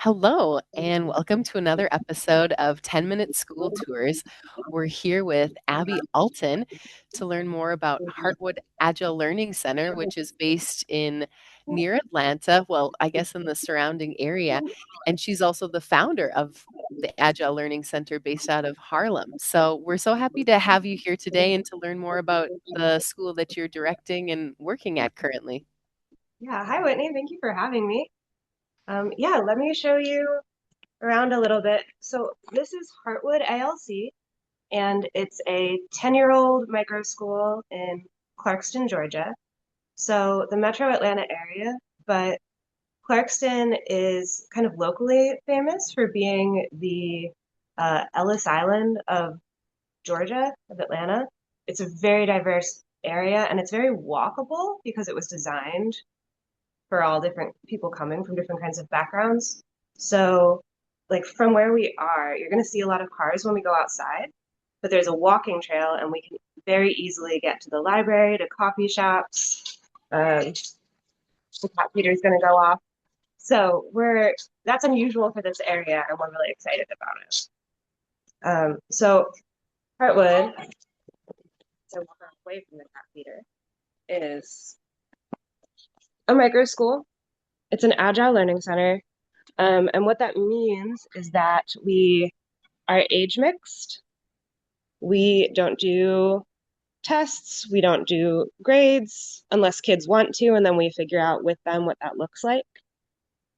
Hello, and welcome to another episode of 10-Minute School Tours. We're here with Abby Alton to learn more about Heartwood Agile Learning Center, which is based in near Atlanta, well, I guess in the surrounding area. And she's also the founder of the Agile Learning Center based out of Harlem. So we're so happy to have you here today and to learn more about the school that you're directing and working at currently. Yeah, hi Whitney. Thank you for having me. Yeah, let me show you around a little bit. So this is Heartwood ALC, and it's a 10-year-old micro school in Clarkston, Georgia. So the metro Atlanta area, but Clarkston is kind of locally famous for being the Ellis Island of Georgia, of Atlanta. It's a very diverse area, and it's very walkable because it was designed for all different people coming from different kinds of backgrounds. So, like from where we are, you're going to see a lot of cars when we go outside, but there's a walking trail, and we can very easily get to the library, to coffee shops. The cat feeder's going to go off. So we're that's unusual for this area, and we're really excited about it. So Heartwood, so we're away from the cat feeder, is a micro school. It's an agile learning center. And what that means is that we are age mixed. We don't do tests, we don't do grades unless kids want to, and then we figure out with them what that looks like.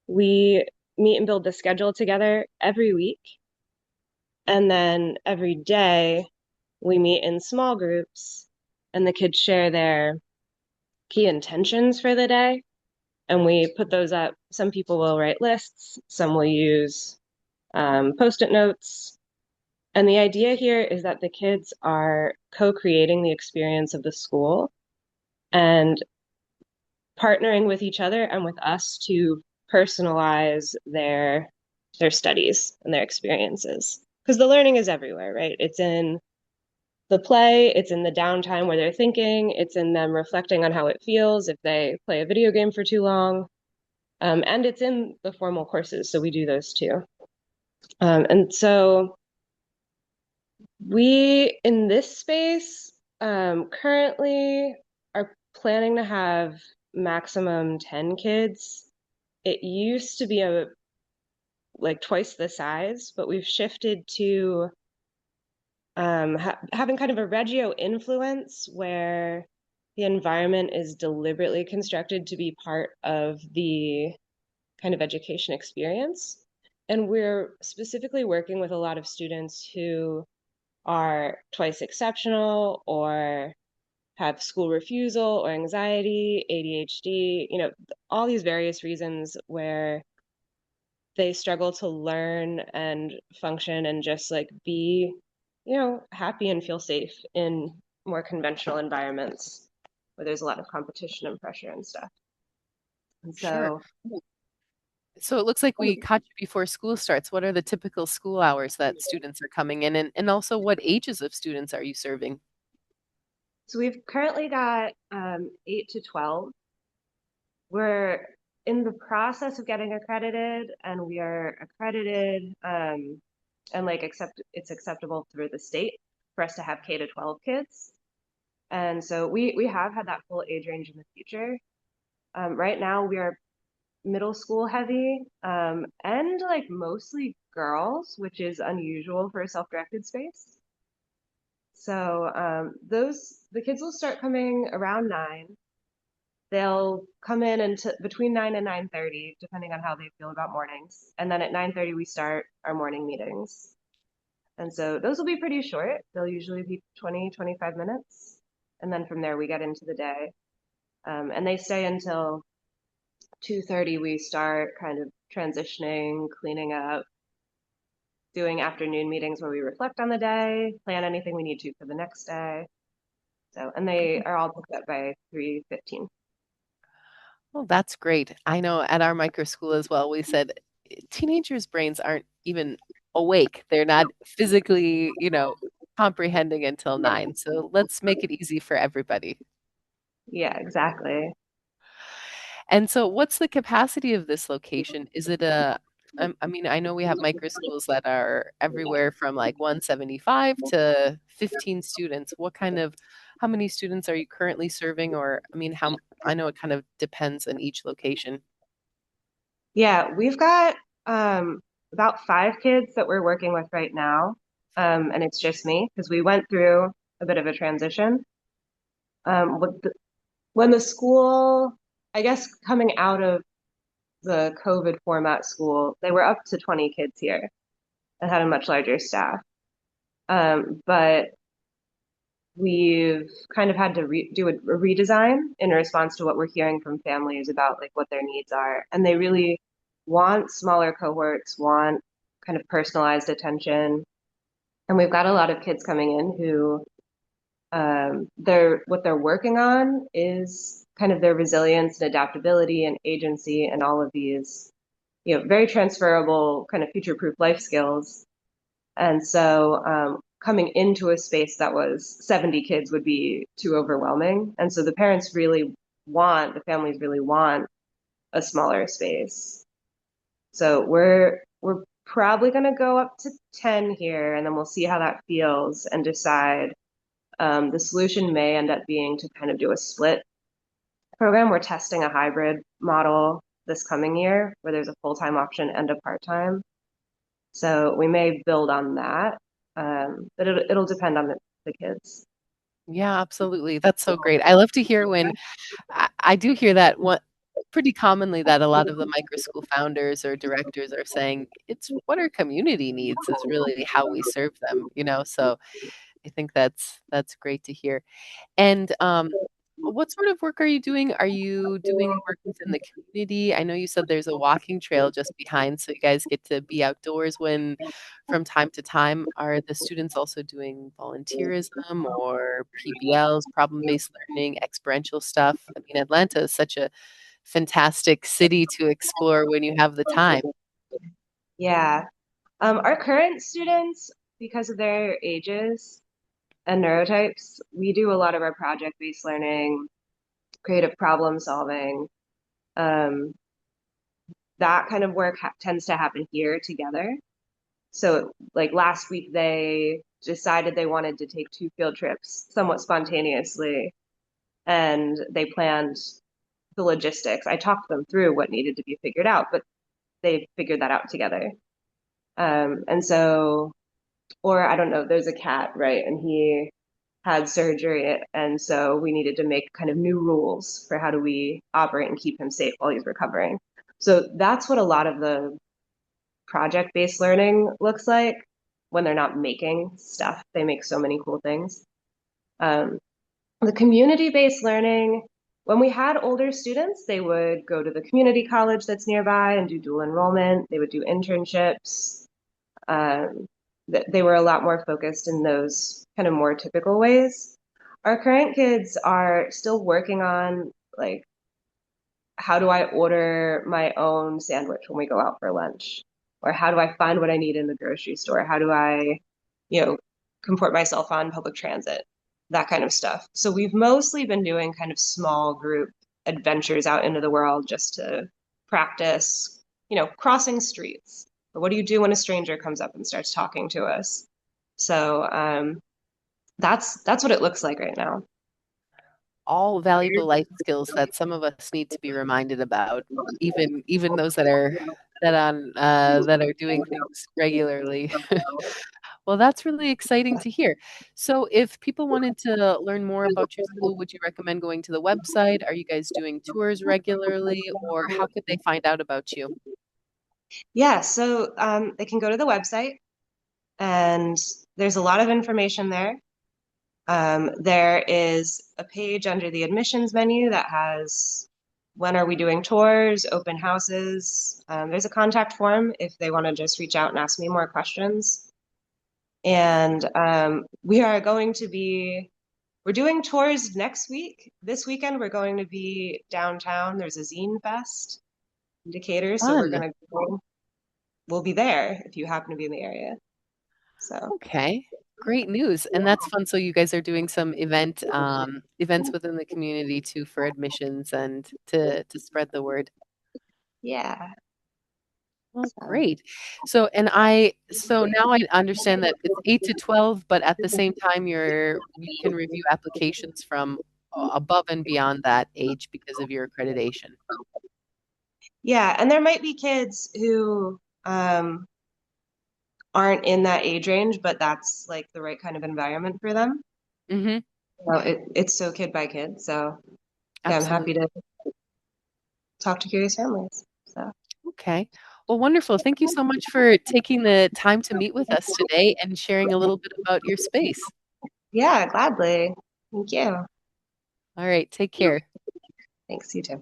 We meet and build the schedule together every week. And then every day we meet in small groups and the kids share their key intentions for the day. And we put those up. Some people will write lists, some will use post-it notes. And the idea here is that the kids are co-creating the experience of the school and partnering with each other and with us to personalize their studies and their experiences. Because the learning is everywhere, right? It's in the play, it's in the downtime where they're thinking, it's in them reflecting on how it feels if they play a video game for too long. And it's in the formal courses, so we do those too. And so we, in this space, currently are planning to have maximum 10 kids. It used to be like twice the size, but we've shifted to having kind of a Reggio influence where the environment is deliberately constructed to be part of the kind of education experience. And we're specifically working with a lot of students who are twice exceptional or have school refusal or anxiety, ADHD, all these various reasons where they struggle to learn and function and just like be, happy and feel safe in more conventional environments where there's a lot of competition and pressure and stuff. And Sure. so So it looks like we caught you before school starts. What are the typical school hours that students are coming in, and also what ages of students are you serving? so we've currently got 8 to 12. We're in the process of getting accredited, and we are accredited and like it's acceptable through the state for us to have K to 12 kids. And so we have had that full age range in the future. Right now we are middle school heavy and like mostly girls, which is unusual for a self-directed space. So those the kids will start coming around 9. They'll come in until between 9 and 9:30, depending on how they feel about mornings. And then at 9:30 we start our morning meetings. And so those will be pretty short. They'll usually be 20, 25 minutes. And then from there we get into the day. And they stay until 2:30. We start kind of transitioning, cleaning up, doing afternoon meetings where we reflect on the day, plan anything we need to for the next day. So, and they are all booked up by 3:15. Well, that's great. I know at our micro school as well, we said teenagers' brains aren't even awake. They're not physically, comprehending until 9. So let's make it easy for everybody. Yeah, exactly. And so what's the capacity of this location? Is it a I mean, I know we have microschools that are everywhere from like 175 to 15 students. How many students are you currently serving? Or, I mean, I know it kind of depends on each location. Yeah, we've got about 5 kids that we're working with right now. And it's just me because we went through a bit of a transition. When the school, I guess coming out of the COVID format school, they were up to 20 kids here and had a much larger staff. But we've kind of had to do a redesign in response to what we're hearing from families about like what their needs are. And they really want smaller cohorts, want kind of personalized attention. And we've got a lot of kids coming in who what they're working on is kind of their resilience and adaptability and agency and all of these, very transferable kind of future-proof life skills. And so coming into a space that was 70 kids would be too overwhelming. And so the families really want a smaller space. So we're probably going to go up to 10 here, and then we'll see how that feels and decide. The solution may end up being to kind of do a split program. We're testing a hybrid model this coming year where there's a full-time option and a part-time. So we may build on that, but it'll depend on the kids. Yeah, absolutely. That's so great. I love to hear when I do hear that one pretty commonly that a lot of the micro school founders or directors are saying it's what our community needs is really how we serve them, you know. So I think that's great to hear. And what sort of work are you doing? Are you doing work within the community? I know you said there's a walking trail just behind, so you guys get to be outdoors when from time to time. Are the students also doing volunteerism or PBLs, problem-based learning, experiential stuff? I mean, Atlanta is such a fantastic city to explore when you have the time. Yeah. Our current students, because of their ages and neurotypes, we do a lot of our project-based learning, creative problem solving. Um, that kind of work tends to happen here together. So, like last week, they decided they wanted to take 2 field trips somewhat spontaneously, and they planned the logistics. I talked them through what needed to be figured out, but they figured that out together. And so, or I don't know, there's a cat, right? And he had surgery, and so we needed to make kind of new rules for how do we operate and keep him safe while he's recovering. So that's what a lot of the project-based learning looks like when they're not making stuff. They make so many cool things. Um, the community-based learning, when we had older students, they would go to the community college that's nearby and do dual enrollment. They would do internships. Um, they were a lot more focused in those kind of more typical ways. Our current kids are still working on like, how do I order my own sandwich when we go out for lunch? Or how do I find what I need in the grocery store? How do I, you know, comport myself on public transit? That kind of stuff. So we've mostly been doing kind of small group adventures out into the world just to practice, crossing streets. Or what do you do when a stranger comes up and starts talking to us? So that's what it looks like right now. All valuable life skills that some of us need to be reminded about, even those that are doing things regularly. Well, that's really exciting to hear. So, if people wanted to learn more about your school, would you recommend going to the website? Are you guys doing tours regularly, or how could they find out about you? Yeah, so they can go to the website and there's a lot of information there. There is a page under the admissions menu that has when are we doing tours, open houses. There's a contact form if they want to just reach out and ask me more questions. And we're doing tours next week. This weekend, we're going to be downtown. There's a zine fest in Decatur, so Fun. we'll be there if you happen to be in the area. So. Okay. Great news. And that's fun. So you guys are doing some events within the community too for admissions and to spread the word. Yeah. Well, So great. So now I understand that it's 8 to 12, but at the same time, you can review applications from above and beyond that age because of your accreditation. yeah, and there might be kids who aren't in that age range, but that's like the right kind of environment for them. Hmm. So it's so kid by kid. So yeah, I'm happy Absolutely. to talk to curious families. So Okay. Well, wonderful. Thank you so much for taking the time to meet with us today and sharing a little bit about your space. yeah, gladly. Thank you. All right. Take care. Thanks, you too.